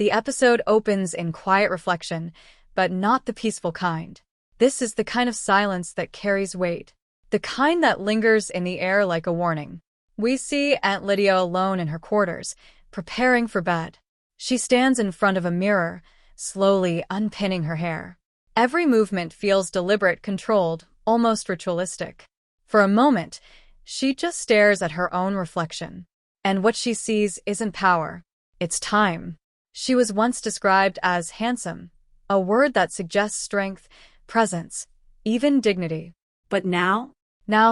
The episode opens in quiet reflection, but not the peaceful kind. This is the kind of silence that carries weight, the kind that lingers in the air like a warning. We see Aunt Lydia alone in her quarters, preparing for bed. She stands in front of a mirror, slowly unpinning her hair. Every movement feels deliberate, controlled, almost ritualistic. For a moment, she just stares at her own reflection. And what she sees isn't power, it's time. She was once described as handsome, a word that suggests strength, presence, even dignity. But now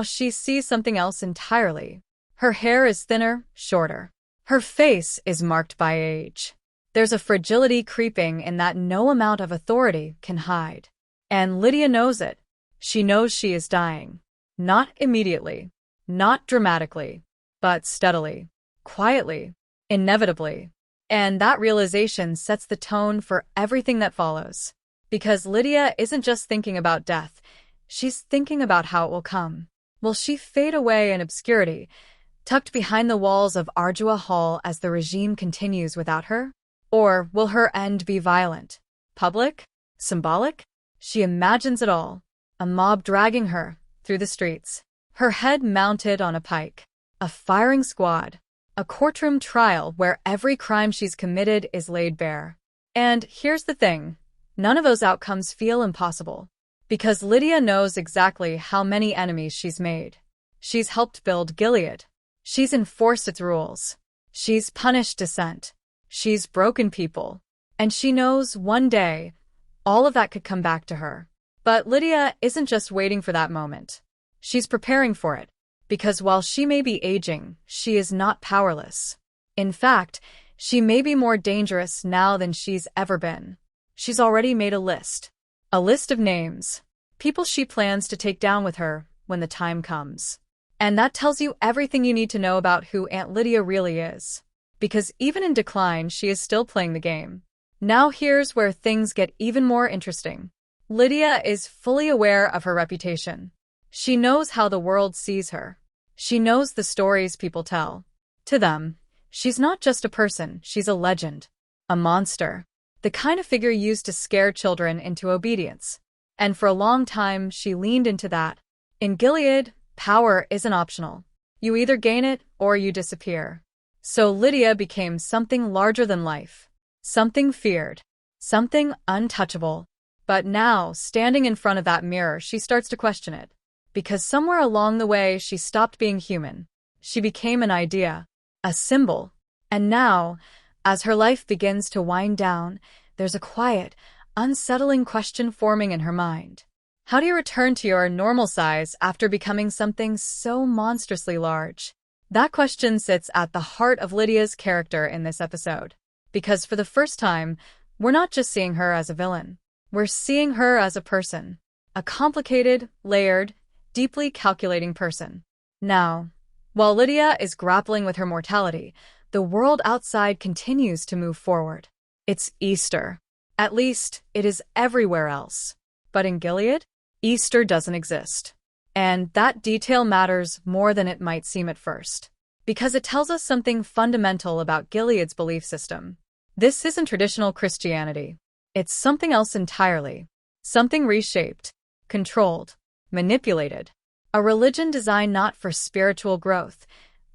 she sees something else entirely. Her hair is thinner, shorter. Her face is marked by age. There's a fragility creeping in that no amount of authority can hide. And Lydia knows it. She knows she is dying. Not immediately, not dramatically, but steadily, quietly, inevitably. And that realization sets the tone for everything that follows. Because Lydia isn't just thinking about death, she's thinking about how it will come. Will she fade away in obscurity, tucked behind the walls of Ardua Hall as the regime continues without her? Or will her end be violent, public, symbolic? She imagines it all. A mob dragging her through the streets, her head mounted on a pike, a firing squad, a courtroom trial where every crime she's committed is laid bare. And here's the thing, none of those outcomes feel impossible. Because Lydia knows exactly how many enemies she's made. She's helped build Gilead. She's enforced its rules. She's punished dissent. She's broken people. And she knows one day, all of that could come back to her. But Lydia isn't just waiting for that moment. She's preparing for it. Because while she may be aging, she is not powerless. In fact, she may be more dangerous now than she's ever been. She's already made a list. A list of names. People she plans to take down with her when the time comes. And that tells you everything you need to know about who Aunt Lydia really is. Because even in decline, she is still playing the game. Now here's where things get even more interesting. Lydia is fully aware of her reputation. She knows how the world sees her. She knows the stories people tell. To them, she's not just a person, she's a legend. A monster. The kind of figure used to scare children into obedience. And for a long time, she leaned into that. In Gilead, power isn't optional. You either gain it or you disappear. So Lydia became something larger than life. Something feared. Something untouchable. But now, standing in front of that mirror, she starts to question it. Because somewhere along the way, she stopped being human. She became an idea. A symbol. And now, as her life begins to wind down, there's a quiet, unsettling question forming in her mind. How do you return to your normal size after becoming something so monstrously large? That question sits at the heart of Lydia's character in this episode. Because for the first time, we're not just seeing her as a villain. We're seeing her as a person. A complicated, layered, deeply calculating person. Now, while Lydia is grappling with her mortality, the world outside continues to move forward. It's Easter. At least, it is everywhere else. But in Gilead, Easter doesn't exist. And that detail matters more than it might seem at first. Because it tells us something fundamental about Gilead's belief system. This isn't traditional Christianity. It's something else entirely. Something reshaped, controlled, manipulated. A religion designed not for spiritual growth,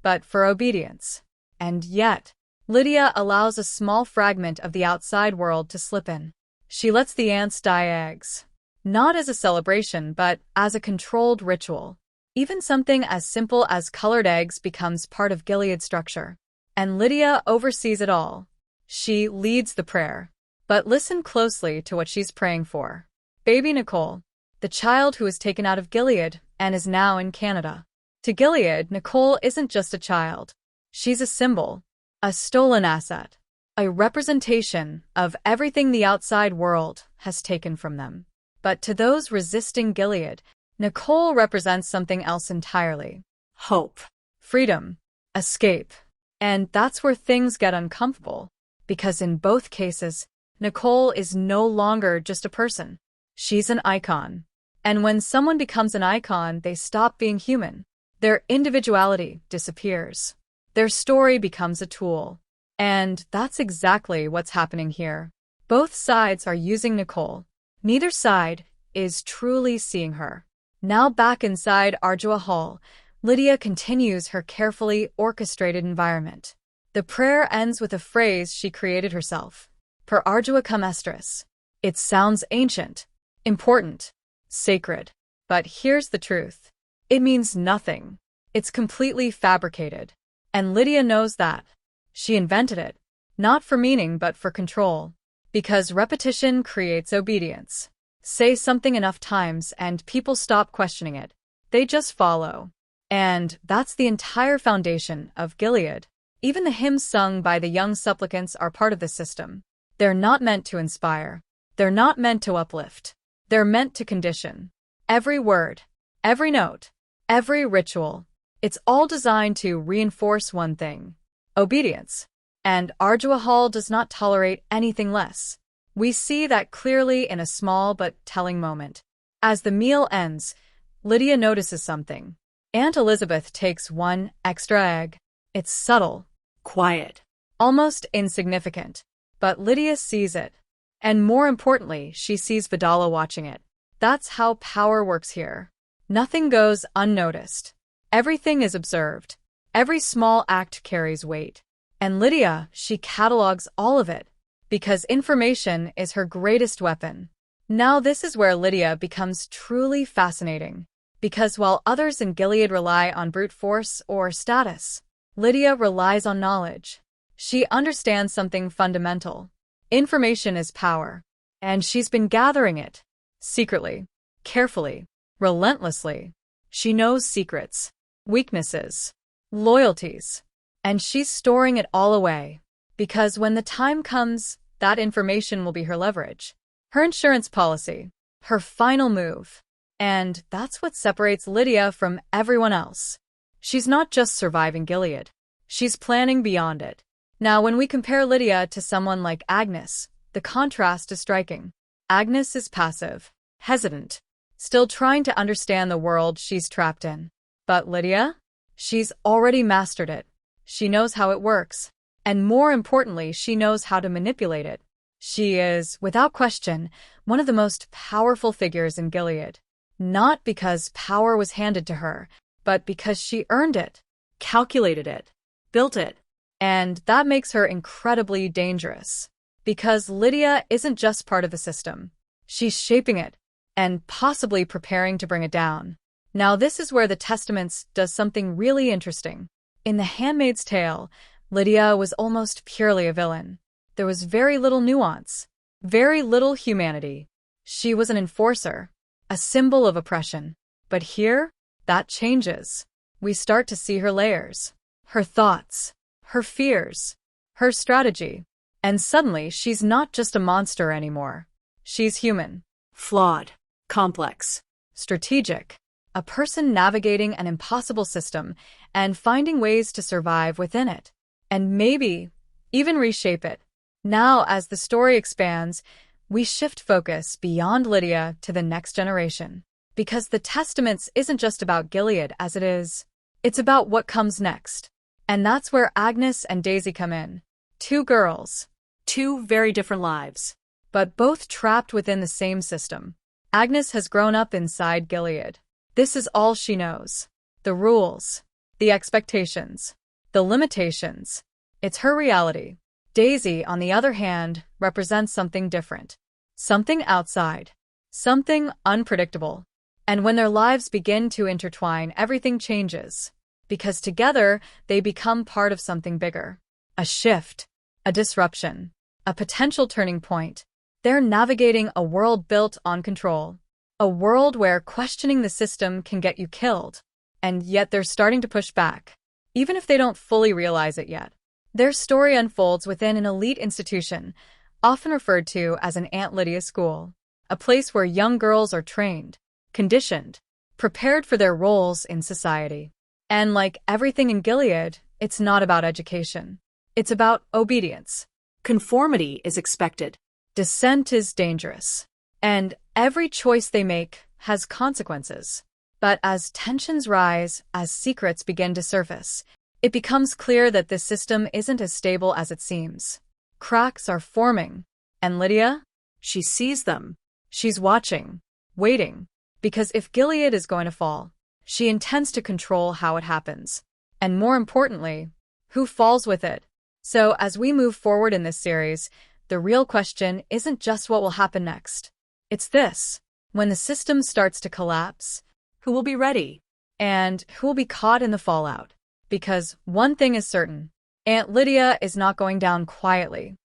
but for obedience. And yet, Lydia allows a small fragment of the outside world to slip in. She lets the ants dye eggs. Not as a celebration, but as a controlled ritual. Even something as simple as colored eggs becomes part of Gilead's structure. And Lydia oversees it all. She leads the prayer. But listen closely to what she's praying for. Baby Nicole, the child who was taken out of Gilead and is now in Canada. To Gilead, Nicole isn't just a child. She's a symbol, a stolen asset, a representation of everything the outside world has taken from them. But to those resisting Gilead, Nicole represents something else entirely. Hope, freedom, escape. And that's where things get uncomfortable. Because in both cases, Nicole is no longer just a person. She's an icon. And when someone becomes an icon, they stop being human. Their individuality disappears. Their story becomes a tool. And that's exactly what's happening here. Both sides are using Nicole. Neither side is truly seeing her. Now back inside Ardua Hall, Lydia continues her carefully orchestrated environment. The prayer ends with a phrase she created herself. Per ardua cum estris. It sounds ancient, important, sacred. But here's the truth. It means nothing. It's completely fabricated. And Lydia knows that. She invented it. Not for meaning but for control. Because repetition creates obedience. Say something enough times and people stop questioning it. They just follow. And that's the entire foundation of Gilead. Even the hymns sung by the young supplicants are part of the system. They're not meant to inspire. They're not meant to uplift. They're meant to condition. Every word, every note, every ritual, it's all designed to reinforce one thing: obedience. And Ardua Hall does not tolerate anything less. We see that clearly in a small but telling moment. As the meal ends, Lydia notices something. Aunt Elizabeth takes one extra egg. It's subtle, quiet, almost insignificant. But Lydia sees it. And more importantly, she sees Vidala watching it. That's how power works here. Nothing goes unnoticed. Everything is observed. Every small act carries weight. And Lydia, she catalogs all of it. Because information is her greatest weapon. Now this is where Lydia becomes truly fascinating. Because while others in Gilead rely on brute force or status, Lydia relies on knowledge. She understands something fundamental. Information is power. And she's been gathering it. Secretly, carefully, relentlessly. She knows secrets, weaknesses, loyalties. And she's storing it all away. Because when the time comes, that information will be her leverage. Her insurance policy. Her final move. And that's what separates Lydia from everyone else. She's not just surviving Gilead. She's planning beyond it. Now, when we compare Lydia to someone like Agnes, the contrast is striking. Agnes is passive, hesitant, still trying to understand the world she's trapped in. But Lydia? She's already mastered it. She knows how it works. And more importantly, she knows how to manipulate it. She is, without question, one of the most powerful figures in Gilead. Not because power was handed to her, but because she earned it, calculated it, built it. And that makes her incredibly dangerous. Because Lydia isn't just part of the system. She's shaping it, and possibly preparing to bring it down. Now this is where the Teastaments does something really interesting. In The Handmaid's Tale, Lydia was almost purely a villain. There was very little nuance, very little humanity. She was an enforcer, a symbol of oppression. But here, that changes. We start to see her layers, her thoughts, her fears, her strategy. And suddenly, she's not just a monster anymore. She's human, flawed, complex, strategic, a person navigating an impossible system and finding ways to survive within it, and maybe even reshape it. Now, as the story expands, we shift focus beyond Lydia to the next generation. Because the Testaments isn't just about Gilead as it is, it's about what comes next. And that's where Agnes and Daisy come in. Two girls, two very different lives, but both trapped within the same system. Agnes has grown up inside Gilead. This is all she knows. The rules, the expectations, the limitations. It's her reality. Daisy, on the other hand, represents something different. Something outside. Something unpredictable. And when their lives begin to intertwine, everything changes. Because together, they become part of something bigger. A shift. A disruption. A potential turning point. They're navigating a world built on control. A world where questioning the system can get you killed. And yet they're starting to push back. Even if they don't fully realize it yet. Their story unfolds within an elite institution, often referred to as an Aunt Lydia school. A place where young girls are trained, conditioned, prepared for their roles in society. And like everything in Gilead, it's not about education. It's about obedience. Conformity is expected. Dissent is dangerous. And every choice they make has consequences. But as tensions rise, as secrets begin to surface, It becomes clear that this system isn't as stable as it seems. Cracks are forming. And Lydia? She sees them. She's watching, waiting, because if Gilead is going to fall, she intends to control how it happens. And more importantly, who falls with it. So as we move forward in this series, the real question isn't just what will happen next. It's this: when the system starts to collapse, Who will be ready? and who will be caught in the fallout? Because one thing is certain, Aunt Lydia is not going down quietly.